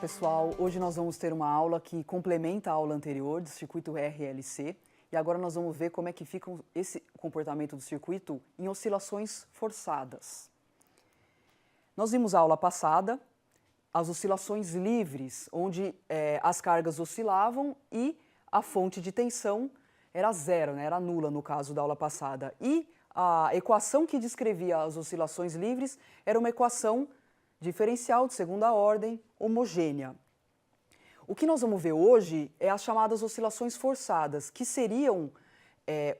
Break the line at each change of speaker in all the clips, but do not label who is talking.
pessoal, hoje nós vamos ter uma aula que complementa a aula anterior do circuito RLC e agora nós vamos ver como é que fica esse comportamento do circuito em oscilações forçadas. Nós vimos a aula passada as oscilações livres, onde as cargas oscilavam e a fonte de tensão era zero, né? Era nula no caso da aula passada. E a equação que descrevia as oscilações livres era uma equação diferencial de segunda ordem, homogênea. O que nós vamos ver hoje é as chamadas oscilações forçadas, que seriam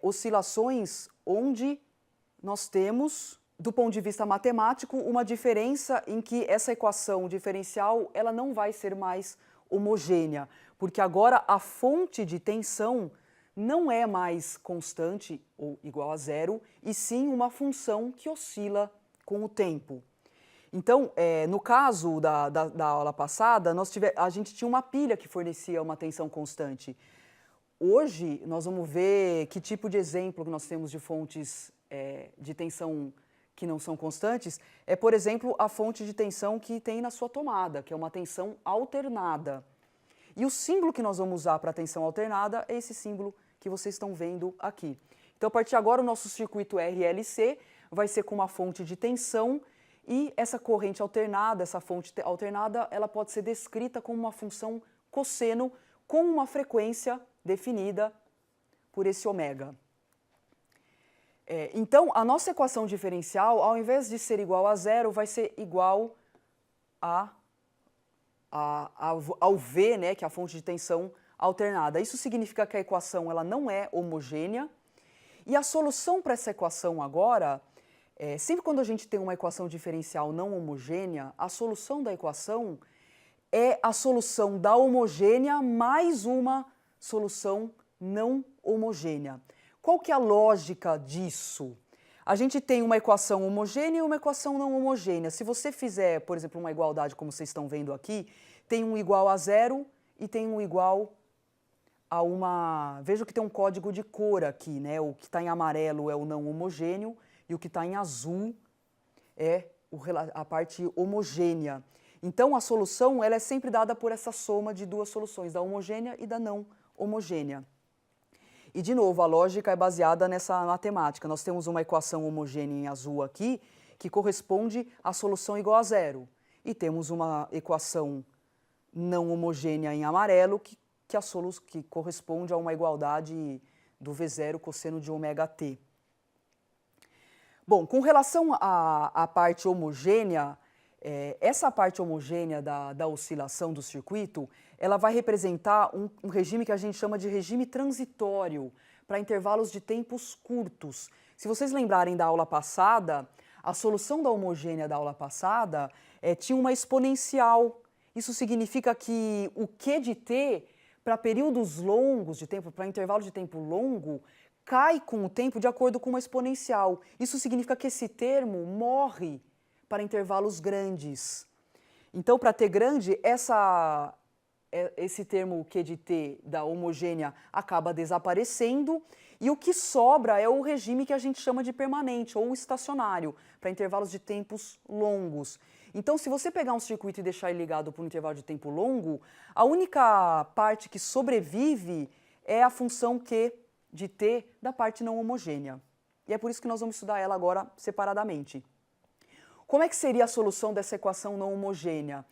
oscilações onde nós temos, do ponto de vista matemático, uma diferença em que essa equação diferencial ela não vai ser mais homogênea, porque agora a fonte de tensão não é mais constante ou igual a zero, e sim uma função que oscila com o tempo. Então, no caso da aula passada, a gente tinha uma pilha que fornecia uma tensão constante. Hoje, nós vamos ver que tipo de exemplo que nós temos de fontes de tensão que não são constantes. É, por exemplo, a fonte de tensão que tem na sua tomada, que é uma tensão alternada. E o símbolo que nós vamos usar para a tensão alternada é esse símbolo que vocês estão vendo aqui. Então, a partir de agora, o nosso circuito RLC vai ser com uma fonte de tensão e essa corrente alternada, essa fonte alternada, ela pode ser descrita como uma função cosseno com uma frequência definida por esse ômega. Então, a nossa equação diferencial, ao invés de ser igual a zero, vai ser igual ao V, né, que é a fonte de tensão alternada. Isso significa que a equação ela não é homogênea. E a solução para essa equação agora, sempre quando a gente tem uma equação diferencial não homogênea, a solução da equação é a solução da homogênea mais uma solução não homogênea. Qual que é a lógica disso? A gente tem uma equação homogênea e uma equação não homogênea. Se você fizer, por exemplo, uma igualdade, como vocês estão vendo aqui, tem um igual a zero e tem um igual a uma... Veja que tem um código de cor aqui, né? O que está em amarelo é o não homogêneo e o que está em azul é a parte homogênea. Então, a solução ela é sempre dada por essa soma de duas soluções, da homogênea e da não homogênea. E, de novo, a lógica é baseada nessa matemática. Nós temos uma equação homogênea em azul aqui, que corresponde à solução igual a zero. E temos uma equação não homogênea em amarelo, que corresponde a uma igualdade do V0 cosseno de ômega t. Bom, com relação à parte homogênea, essa parte homogênea da oscilação do circuito, ela vai representar um regime que a gente chama de regime transitório para intervalos de tempos curtos. Se vocês lembrarem da aula passada, a solução da homogênea da aula passada tinha uma exponencial. Isso significa que o Q de t, para períodos longos de tempo, para intervalo de tempo longo, cai com o tempo de acordo com uma exponencial. Isso significa que esse termo morre para intervalos grandes. Então, para t grande, esse termo Q de t da homogênea acaba desaparecendo e o que sobra é o regime que a gente chama de permanente ou estacionário, para intervalos de tempos longos. Então, se você pegar um circuito e deixar ele ligado por um intervalo de tempo longo, a única parte que sobrevive é a função Q de t da parte não homogênea. E é por isso que nós vamos estudar ela agora separadamente. Como é que seria a solução dessa equação não homogênea?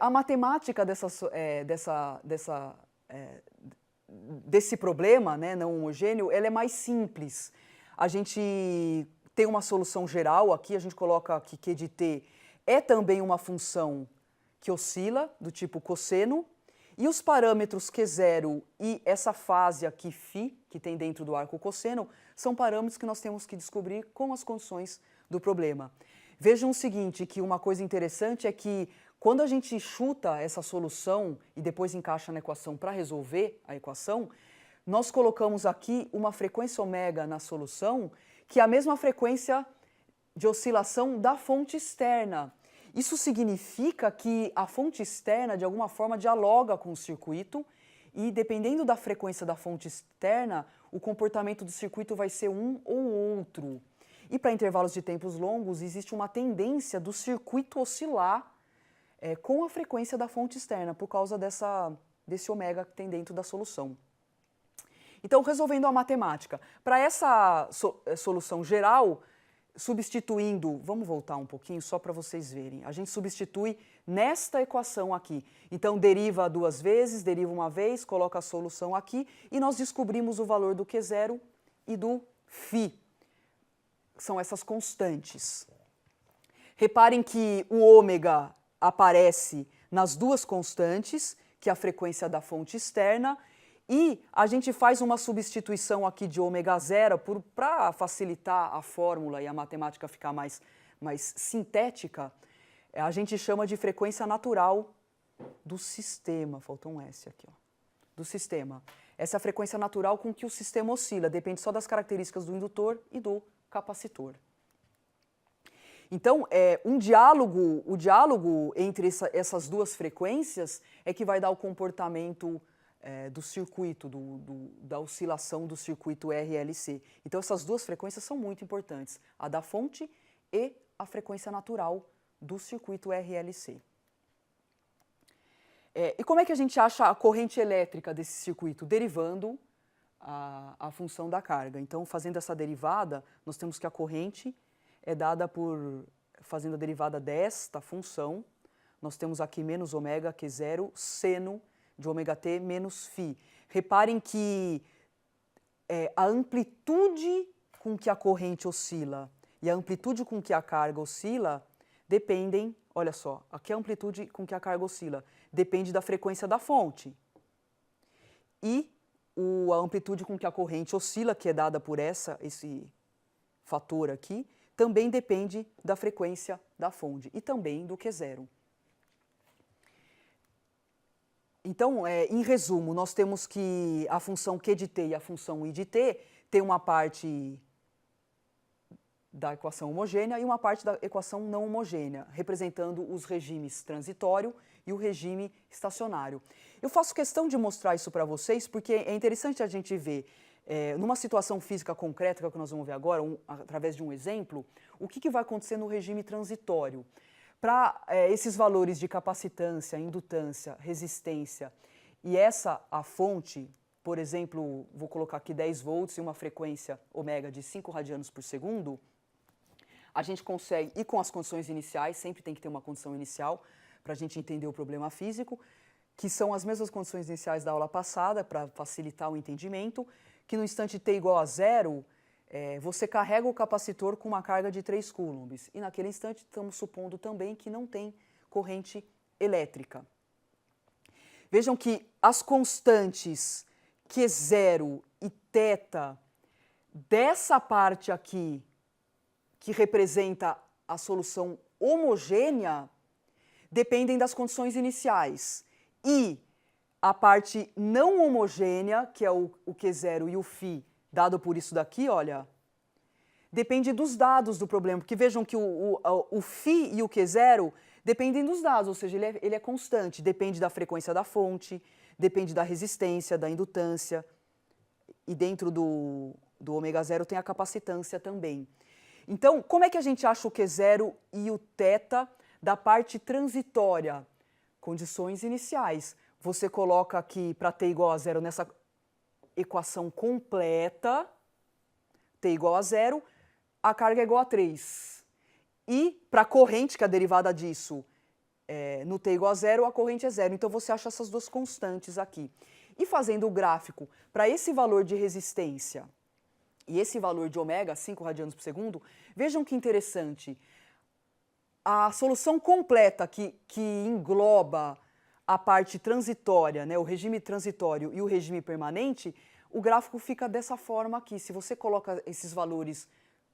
A matemática desse problema, né, não homogêneo, ela é mais simples. A gente tem uma solução geral aqui, a gente coloca que Q de t é também uma função que oscila, do tipo cosseno, e os parâmetros Q0 e essa fase aqui, φ, que tem dentro do arco cosseno, são parâmetros que nós temos que descobrir com as condições do problema. Vejam o seguinte, que uma coisa interessante é que quando a gente chuta essa solução e depois encaixa na equação para resolver a equação, nós colocamos aqui uma frequência ômega na solução, que é a mesma frequência de oscilação da fonte externa. Isso significa que a fonte externa, de alguma forma, dialoga com o circuito e, dependendo da frequência da fonte externa, o comportamento do circuito vai ser um ou outro. E para intervalos de tempos longos, existe uma tendência do circuito oscilar com a frequência da fonte externa, por causa desse ômega que tem dentro da solução. Então, resolvendo a matemática, para essa solução geral, substituindo, vamos voltar um pouquinho só para vocês verem, a gente substitui nesta equação aqui. Então, deriva duas vezes, deriva uma vez, coloca a solução aqui e nós descobrimos o valor do Q0 e do φ. São essas constantes. Reparem que o ômega aparece nas duas constantes, que é a frequência da fonte externa, e a gente faz uma substituição aqui de ômega zero para facilitar a fórmula e a matemática ficar mais sintética. A gente chama de frequência natural do sistema. Faltou um S aqui, ó. Do sistema. Essa é a frequência natural com que o sistema oscila, depende só das características do indutor e do capacitor. Então, o diálogo entre essas duas frequências é que vai dar o comportamento do circuito, da oscilação do circuito RLC. Então, essas duas frequências são muito importantes, a da fonte e a frequência natural do circuito RLC. E como é que a gente acha a corrente elétrica desse circuito? Derivando a função da carga. Então, fazendo essa derivada, nós temos que a corrente é dada fazendo a derivada desta função, nós temos aqui menos ômega Q0 seno de ômega t menos φ. Reparem que a amplitude com que a corrente oscila e a amplitude com que a carga oscila dependem, olha só, aqui a amplitude com que a carga oscila depende da frequência da fonte. E a amplitude com que a corrente oscila, que é dada por esse fator aqui, também depende da frequência da fonte e também do Q0. Então, em resumo, nós temos que a função Q de t e a função I de t tem uma parte da equação homogênea e uma parte da equação não homogênea, representando os regimes transitório e o regime estacionário. Eu faço questão de mostrar isso para vocês porque é interessante a gente ver, numa situação física concreta, que é o que nós vamos ver agora, através de um exemplo, o que vai acontecer no regime transitório. Para esses valores de capacitância, indutância, resistência e a fonte, por exemplo, vou colocar aqui 10 volts e uma frequência ômega de 5 radianos por segundo, a gente consegue, e com as condições iniciais, sempre tem que ter uma condição inicial para a gente entender o problema físico, que são as mesmas condições iniciais da aula passada, para facilitar o entendimento, que no instante t igual a zero, você carrega o capacitor com uma carga de 3 coulombs. E naquele instante estamos supondo também que não tem corrente elétrica. Vejam que as constantes Q0 e θ dessa parte aqui, que representa a solução homogênea, dependem das condições iniciais. E a parte não homogênea, que é o Q0 e o φ, dado por isso daqui, olha, depende dos dados do problema, porque vejam que o φ e o Q0 dependem dos dados, ou seja, ele é constante, depende da frequência da fonte, depende da resistência, da indutância, e dentro do ômega zero tem a capacitância também. Então, como é que a gente acha o Q0 e o θ da parte transitória? Condições iniciais. Você coloca aqui para t igual a zero nessa equação completa, t igual a zero, a carga é igual a 3. E para a corrente, que é a derivada disso, no t igual a zero, a corrente é zero. Então, você acha essas duas constantes aqui. E fazendo o gráfico para esse valor de resistência e esse valor de ômega, 5 radianos por segundo, vejam que interessante. A solução completa que engloba a parte transitória, né, o regime transitório e o regime permanente, o gráfico fica dessa forma aqui. Se você coloca esses valores,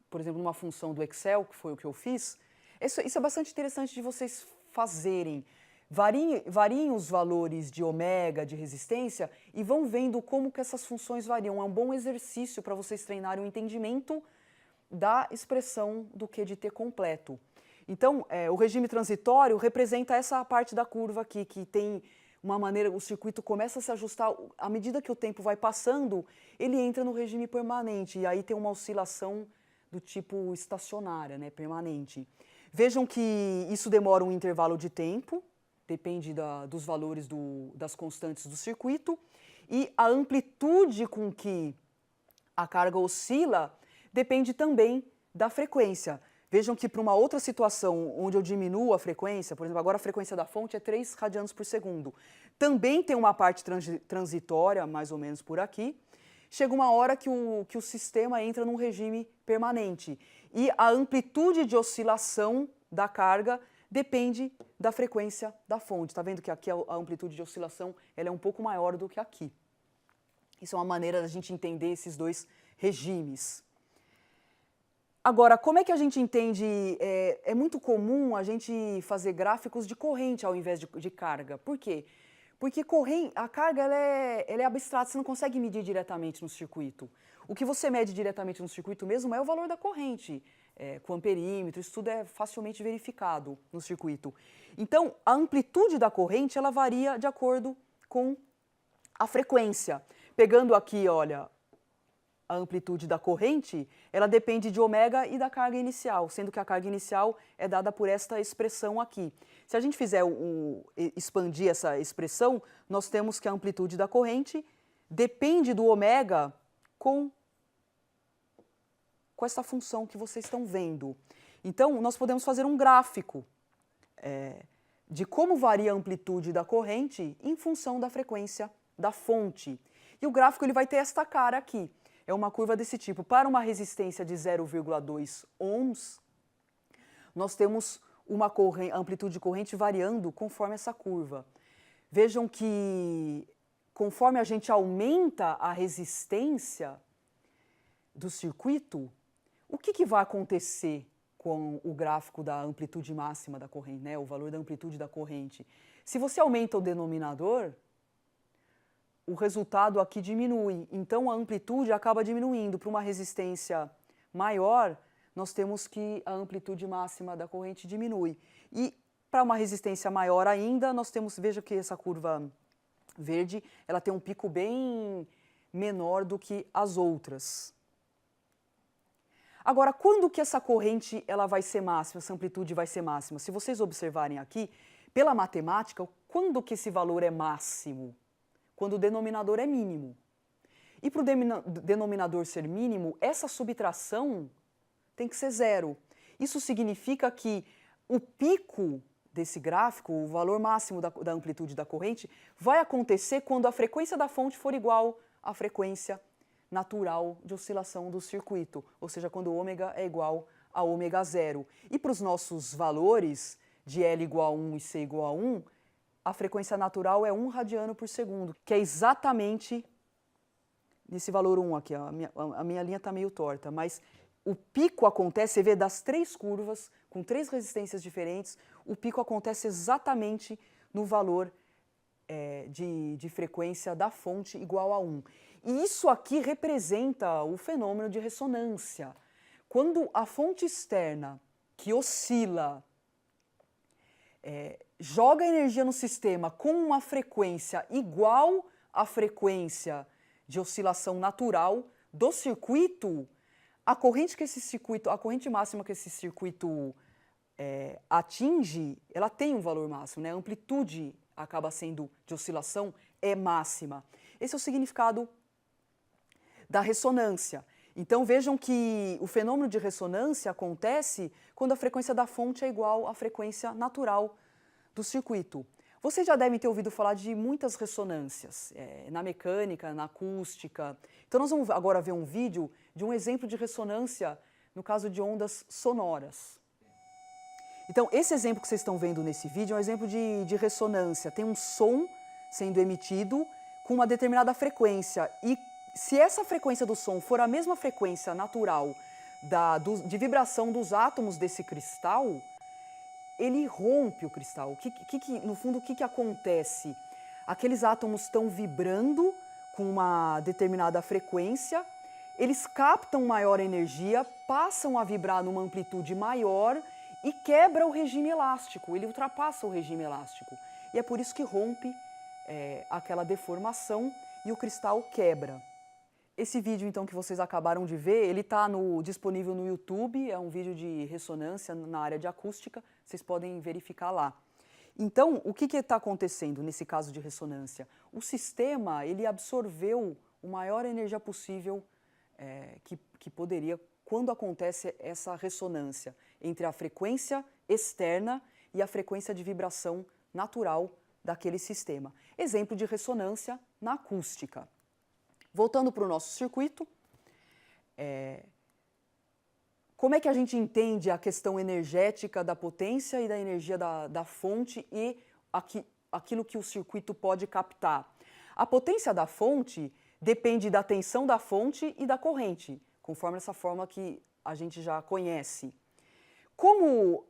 por exemplo, numa função do Excel, que foi o que eu fiz, isso é bastante interessante de vocês fazerem. Variem os valores de ômega, de resistência, e vão vendo como que essas funções variam. É um bom exercício para vocês treinarem o entendimento da expressão do Q de t completo. Então, o regime transitório representa essa parte da curva aqui, que tem uma maneira, o circuito começa a se ajustar, à medida que o tempo vai passando, ele entra no regime permanente, e aí tem uma oscilação do tipo estacionária, né, permanente. Vejam que isso demora um intervalo de tempo, depende dos valores das constantes do circuito, e a amplitude com que a carga oscila depende também da frequência. Vejam que para uma outra situação onde eu diminuo a frequência, por exemplo, agora a frequência da fonte é 3 radianos por segundo, também tem uma parte transitória, mais ou menos por aqui. Chega uma hora que o sistema entra num regime permanente e a amplitude de oscilação da carga depende da frequência da fonte. Está vendo que aqui a amplitude de oscilação ela é um pouco maior do que aqui. Isso é uma maneira da gente entender esses dois regimes. Agora, como é que a gente entende? É muito comum a gente fazer gráficos de corrente ao invés de carga. Por quê? Porque a carga ela é abstrata, você não consegue medir diretamente no circuito. O que você mede diretamente no circuito mesmo é o valor da corrente, com amperímetro, isso tudo é facilmente verificado no circuito. Então, a amplitude da corrente ela varia de acordo com a frequência. Pegando aqui, olha, a amplitude da corrente, ela depende de ômega e da carga inicial, sendo que a carga inicial é dada por esta expressão aqui. Se a gente fizer expandir essa expressão, nós temos que a amplitude da corrente depende do ômega com essa função que vocês estão vendo. Então, nós podemos fazer um gráfico de como varia a amplitude da corrente em função da frequência da fonte. E o gráfico ele vai ter esta cara aqui. É uma curva desse tipo. Para uma resistência de 0,2 ohms, nós temos uma amplitude de corrente variando conforme essa curva. Vejam que conforme a gente aumenta a resistência do circuito, o que vai acontecer com o gráfico da amplitude máxima da corrente, né? O valor da amplitude da corrente? Se você aumenta o denominador, o resultado aqui diminui, então a amplitude acaba diminuindo. Para uma resistência maior, nós temos que a amplitude máxima da corrente diminui. E para uma resistência maior ainda, nós temos, veja que essa curva verde, ela tem um pico bem menor do que as outras. Agora, quando que essa corrente ela vai ser máxima, essa amplitude vai ser máxima? Se vocês observarem aqui, pela matemática, quando que esse valor é máximo? Quando o denominador é mínimo. E para o denominador ser mínimo, essa subtração tem que ser zero. Isso significa que o pico desse gráfico, o valor máximo da amplitude da corrente, vai acontecer quando a frequência da fonte for igual à frequência natural de oscilação do circuito, ou seja, quando o ômega é igual a ômega zero. E para os nossos valores de L igual a 1 e C igual a 1, a frequência natural é 1 radiano por segundo, que é exatamente nesse valor 1 aqui. A minha linha está meio torta, mas o pico acontece, você vê das três curvas, com três resistências diferentes, o pico acontece exatamente no valor de frequência da fonte igual a 1. E isso aqui representa o fenômeno de ressonância. Quando a fonte externa, que oscila, joga energia no sistema com uma frequência igual à frequência de oscilação natural do circuito, a corrente máxima que esse circuito atinge, ela tem um valor máximo, né? A amplitude acaba sendo de oscilação é máxima. Esse é o significado da ressonância. Então vejam que o fenômeno de ressonância acontece quando a frequência da fonte é igual à frequência natural do circuito. Vocês já devem ter ouvido falar de muitas ressonâncias, na mecânica, na acústica. Então nós vamos agora ver um vídeo de um exemplo de ressonância no caso de ondas sonoras. Então esse exemplo que vocês estão vendo nesse vídeo é um exemplo de ressonância. Tem um som sendo emitido com uma determinada frequência e se essa frequência do som for a mesma frequência natural de vibração dos átomos desse cristal, ele rompe o cristal. No fundo, o que acontece? Aqueles átomos estão vibrando com uma determinada frequência, eles captam maior energia, passam a vibrar numa amplitude maior e quebra o regime elástico, ele ultrapassa o regime elástico. E é por isso que rompe aquela deformação e o cristal quebra. Esse vídeo, então, que vocês acabaram de ver, ele está disponível no YouTube, é um vídeo de ressonância na área de acústica, vocês podem verificar lá. Então, o que está acontecendo nesse caso de ressonância? O sistema ele absorveu a maior energia possível que poderia quando acontece essa ressonância entre a frequência externa e a frequência de vibração natural daquele sistema. Exemplo de ressonância na acústica. Voltando para o nosso circuito, como é que a gente entende a questão energética da potência e da energia da fonte e aquilo que o circuito pode captar? A potência da fonte depende da tensão da fonte e da corrente, conforme essa fórmula que a gente já conhece. Como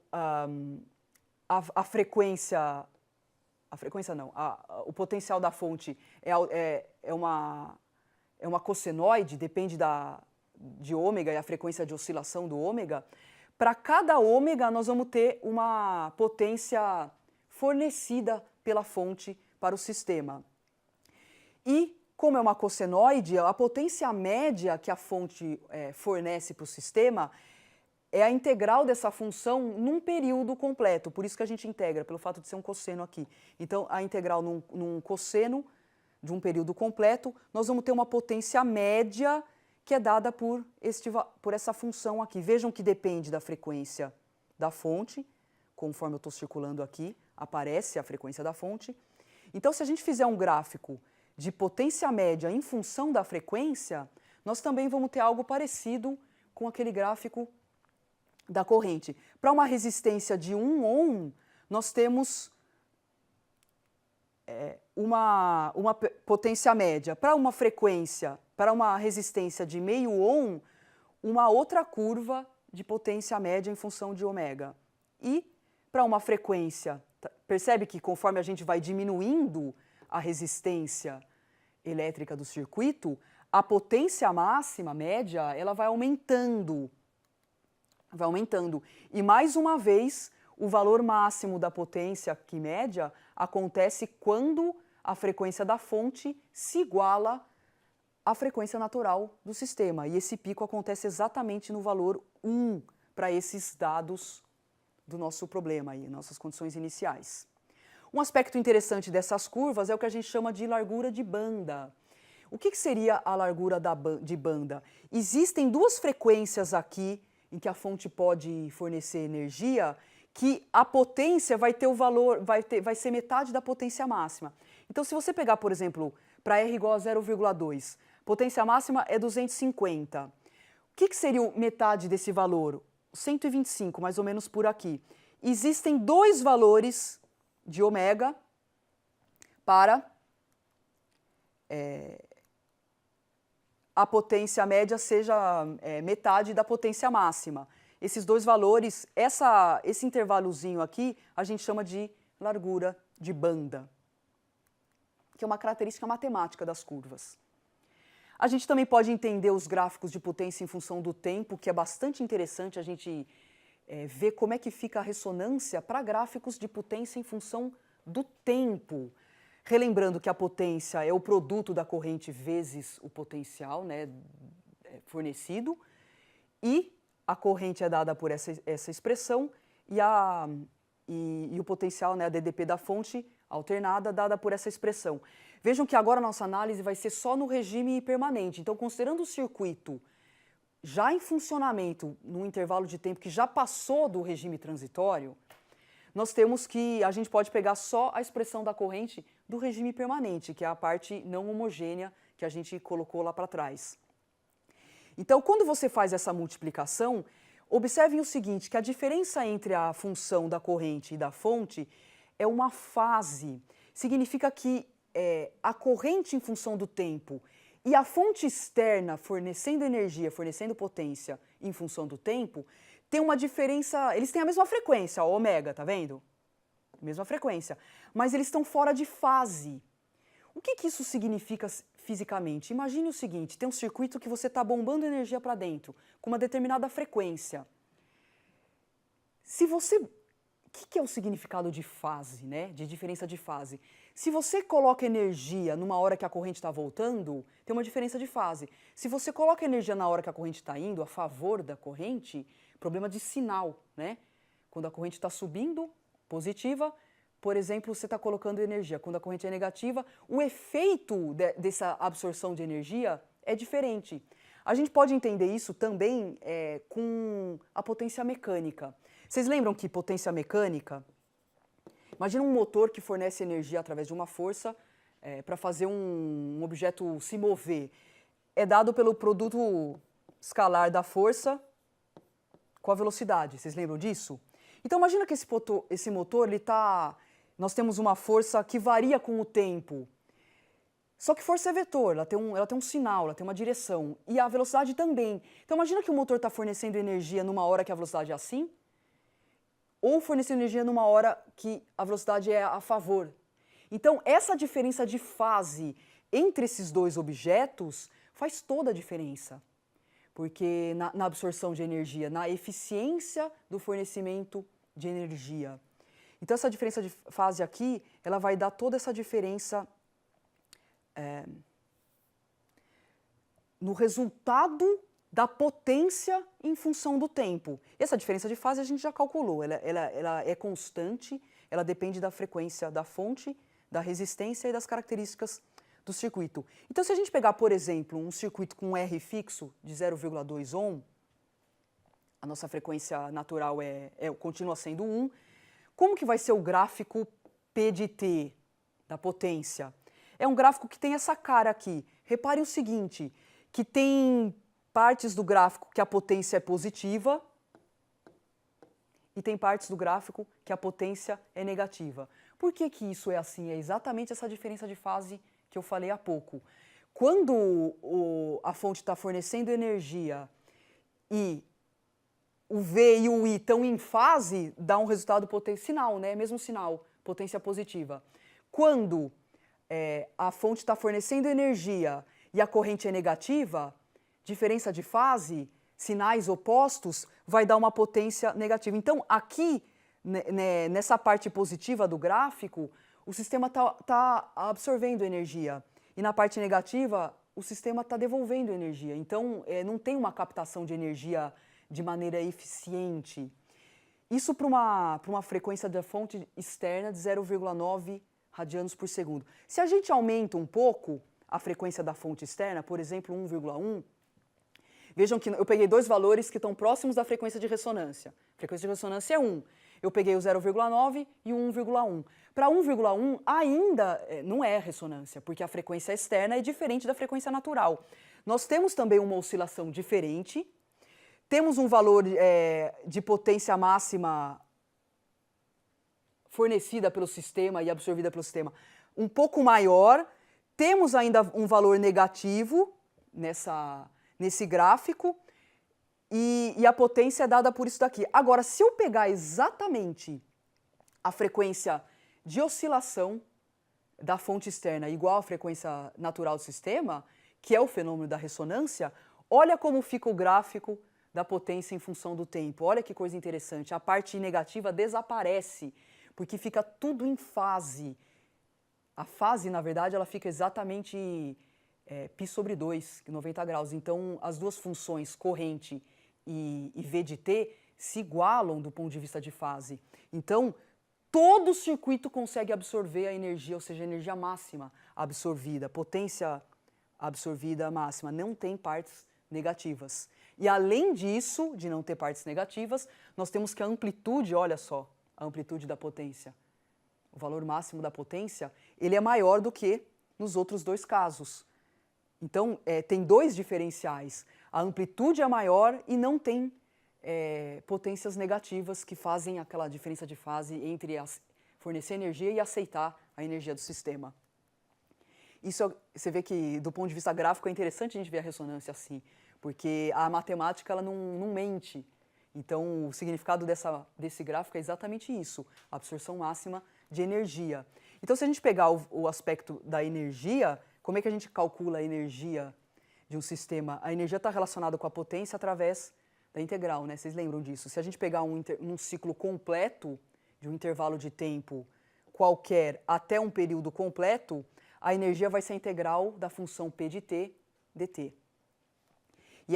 o potencial da fonte é uma cossenoide, depende de ômega e a frequência de oscilação do ômega, para cada ômega nós vamos ter uma potência fornecida pela fonte para o sistema. E, como é uma cossenoide, a potência média que a fonte fornece para o sistema é a integral dessa função num período completo, por isso que a gente integra, pelo fato de ser um cosseno aqui. Então, a integral num cosseno de um período completo, nós vamos ter uma potência média que é dada por essa função aqui. Vejam que depende da frequência da fonte, conforme eu estou circulando aqui, aparece a frequência da fonte. Então, se a gente fizer um gráfico de potência média em função da frequência, nós também vamos ter algo parecido com aquele gráfico da corrente. Para uma resistência de 1 ohm, nós temos uma potência média. Para uma frequência, para uma resistência de meio ohm, uma outra curva de potência média em função de ômega. E para uma frequência, percebe que conforme a gente vai diminuindo a resistência elétrica do circuito, a potência máxima, média, ela vai aumentando. Vai aumentando. E, mais uma vez, o valor máximo da potência aqui média acontece quando a frequência da fonte se iguala à frequência natural do sistema. E esse pico acontece exatamente no valor 1 para esses dados do nosso problema, aí, nossas condições iniciais. Um aspecto interessante dessas curvas é o que a gente chama de largura de banda. O que seria a largura de banda? Existem duas frequências aqui em que a fonte pode fornecer energia, que a potência vai ter o valor, vai ser metade da potência máxima. Então, se você pegar, por exemplo, para R igual a 0,2, potência máxima é 250. O que seria metade desse valor? 125, mais ou menos por aqui. Existem dois valores de ômega para a potência média seja metade da potência máxima. Esses dois valores, esse intervalozinho aqui, a gente chama de largura de banda, que é uma característica matemática das curvas. A gente também pode entender os gráficos de potência em função do tempo, que é bastante interessante a gente ver como é que fica a ressonância para gráficos de potência em função do tempo. Relembrando que a potência é o produto da corrente vezes o potencial, né, fornecido, e a corrente é dada por essa expressão e o potencial, né, a DDP da fonte alternada, dada por essa expressão. Vejam que agora a nossa análise vai ser só no regime permanente. Então, considerando o circuito já em funcionamento, num intervalo de tempo que já passou do regime transitório, nós temos que, a gente pode pegar só a expressão da corrente do regime permanente, que é a parte não homogênea que a gente colocou lá para trás. Então, quando você faz essa multiplicação, observem o seguinte, que a diferença entre a função da corrente e da fonte é uma fase. Significa que a corrente em função do tempo e a fonte externa fornecendo energia, fornecendo potência em função do tempo, tem uma diferença, eles têm a mesma frequência, ó, ômega, tá vendo? Mesma frequência, mas eles estão fora de fase. O que isso significa fisicamente? Imagine o seguinte, tem um circuito que você está bombando energia para dentro, com uma determinada frequência. O que é o significado de fase, né? De diferença de fase? Se você coloca energia numa hora que a corrente está voltando, tem uma diferença de fase. Se você coloca energia na hora que a corrente está indo, a favor da corrente, problema de sinal, né? Quando a corrente está subindo, positiva, por exemplo, você está colocando energia. Quando a corrente é negativa, o efeito dessa absorção de energia é diferente. A gente pode entender isso também com a potência mecânica. Vocês lembram que potência mecânica... Imagina um motor que fornece energia através de uma força para fazer um objeto se mover. É dado pelo produto escalar da força com a velocidade. Vocês lembram disso? Então, imagina que esse motor, nós temos uma força que varia com o tempo. Só que força é vetor, ela tem um sinal, ela tem uma direção. E a velocidade também. Então, imagina que o motor está fornecendo energia numa hora que a velocidade é assim, ou fornecendo energia numa hora que a velocidade é a favor. Então, essa diferença de fase entre esses dois objetos faz toda a diferença. Porque na absorção de energia, na eficiência do fornecimento de energia. Então, essa diferença de fase aqui, ela vai dar toda essa diferença no resultado da potência em função do tempo. Essa diferença de fase a gente já calculou, ela é constante, ela depende da frequência da fonte, da resistência e das características do circuito. Então, se a gente pegar, por exemplo, um circuito com R fixo de 0,2 ohm, a nossa frequência natural continua sendo 1, como que vai ser o gráfico P de T da potência? É um gráfico que tem essa cara aqui. Repare o seguinte, que tem partes do gráfico que a potência é positiva e tem partes do gráfico que a potência é negativa. Por que que isso é assim? É exatamente essa diferença de fase que eu falei há pouco. Quando a fonte está fornecendo energia e o V e o I estão em fase, dá um resultado sinal, né? Mesmo sinal, potência positiva. Quando a fonte está fornecendo energia e a corrente é negativa, diferença de fase, sinais opostos, vai dar uma potência negativa. Então, aqui, nessa parte positiva do gráfico, o sistema está absorvendo energia. E na parte negativa, o sistema está devolvendo energia. Então, não tem uma captação de energia de maneira eficiente. Isso para uma frequência da fonte externa de 0,9 radianos por segundo. Se a gente aumenta um pouco a frequência da fonte externa, por exemplo, 1,1, vejam que eu peguei dois valores que estão próximos da frequência de ressonância. A frequência de ressonância é 1. Eu peguei o 0,9 e o 1,1. Para 1,1 ainda não é ressonância, porque a frequência externa é diferente da frequência natural. Nós temos também uma oscilação diferente, temos um valor de potência máxima fornecida pelo sistema e absorvida pelo sistema um pouco maior, temos ainda um valor negativo nesse gráfico e a potência é dada por isso daqui. Agora, se eu pegar exatamente a frequência de oscilação da fonte externa igual à frequência natural do sistema, que é o fenômeno da ressonância, olha como fica o gráfico da potência em função do tempo. Olha que coisa interessante, a parte negativa desaparece, porque fica tudo em fase. A fase, na verdade, ela fica exatamente π sobre 2, 90 graus. Então, as duas funções, corrente e V de t, se igualam do ponto de vista de fase. Então, todo o circuito consegue absorver a energia, ou seja, a energia máxima absorvida, potência absorvida máxima. Não tem partes negativas. E, além disso, de não ter partes negativas, nós temos que a amplitude, olha só, a amplitude da potência, o valor máximo da potência, ele é maior do que nos outros dois casos. Então, tem dois diferenciais. A amplitude é maior e não tem potências negativas que fazem aquela diferença de fase entre fornecer energia e aceitar a energia do sistema. Isso, você vê que, do ponto de vista gráfico, é interessante a gente ver a ressonância assim, porque a matemática ela não mente. Então, o significado desse gráfico é exatamente isso, a absorção máxima de energia. Então, se a gente pegar o aspecto da energia, como é que a gente calcula a energia de um sistema? A energia está relacionada com a potência através da integral, né? Vocês lembram disso? Se a gente pegar um ciclo completo, de um intervalo de tempo qualquer até um período completo, a energia vai ser a integral da função P de t dt. E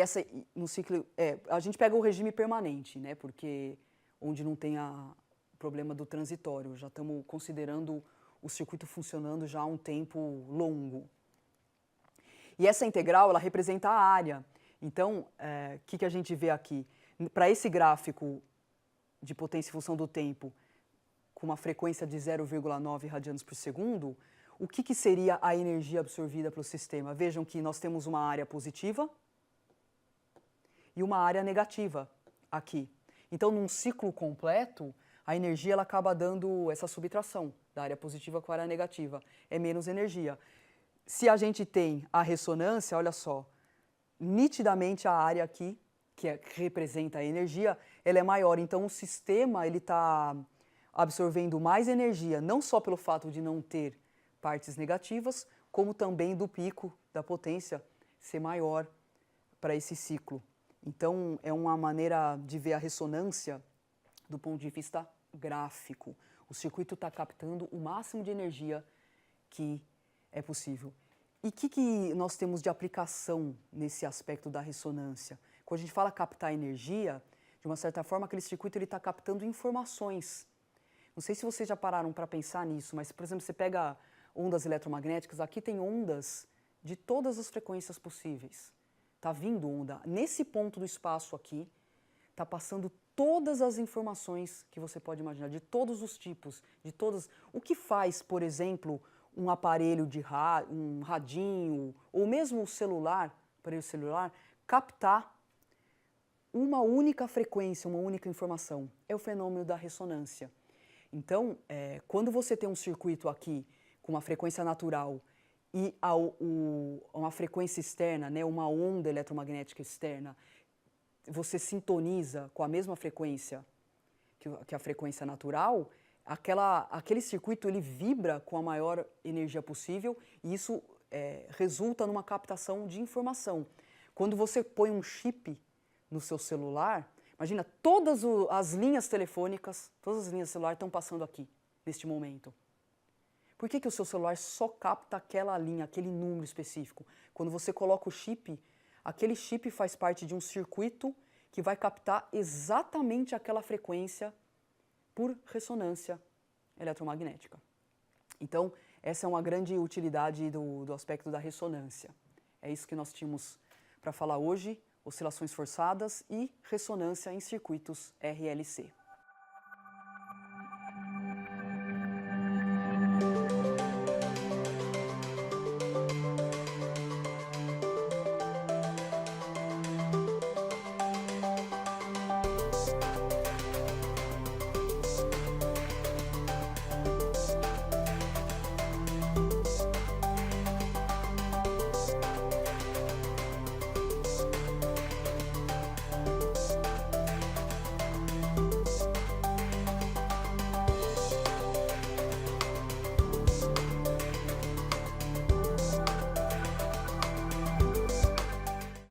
no ciclo, a gente pega o regime permanente, né? Porque onde não tem problema do transitório, já estamos considerando o circuito funcionando já há um tempo longo. E essa integral, ela representa a área. Então, o que a gente vê aqui? Para esse gráfico de potência em função do tempo, com uma frequência de 0,9 radianos por segundo, o que seria a energia absorvida pelo sistema? Vejam que nós temos uma área positiva e uma área negativa aqui. Então, num ciclo completo, a energia ela acaba dando essa subtração da área positiva com a área negativa. É menos energia. Se a gente tem a ressonância, olha só, nitidamente a área aqui, que representa a energia, ela é maior. Então, o sistema está absorvendo mais energia, não só pelo fato de não ter partes negativas, como também do pico da potência ser maior para esse ciclo. Então, é uma maneira de ver a ressonância do ponto de vista gráfico. O circuito está captando o máximo de energia que é possível. E o que nós temos de aplicação nesse aspecto da ressonância? Quando a gente fala captar energia, de uma certa forma, aquele circuito está captando informações. Não sei se vocês já pararam para pensar nisso, mas, por exemplo, você pega ondas eletromagnéticas, aqui tem ondas de todas as frequências possíveis. Está vindo onda. Nesse ponto do espaço aqui, está passando todas as informações que você pode imaginar, de todos os tipos, de todas. O que faz, por exemplo, um aparelho de um radinho, ou mesmo o celular, aparelho celular, captar uma única frequência, uma única informação? É o fenômeno da ressonância. Então, quando você tem um circuito aqui com uma frequência natural e uma frequência externa, né, uma onda eletromagnética externa, você sintoniza com a mesma frequência que a frequência natural, aquele circuito ele vibra com a maior energia possível e isso resulta numa captação de informação. Quando você põe um chip no seu celular, imagina, todas as linhas telefônicas, todas as linhas celulares estão passando aqui, neste momento. Por que o seu celular só capta aquela linha, aquele número específico? Quando você coloca o chip, aquele chip faz parte de um circuito que vai captar exatamente aquela frequência por ressonância eletromagnética. Então, essa é uma grande utilidade do aspecto da ressonância. É isso que nós tínhamos para falar hoje, oscilações forçadas e ressonância em circuitos RLC.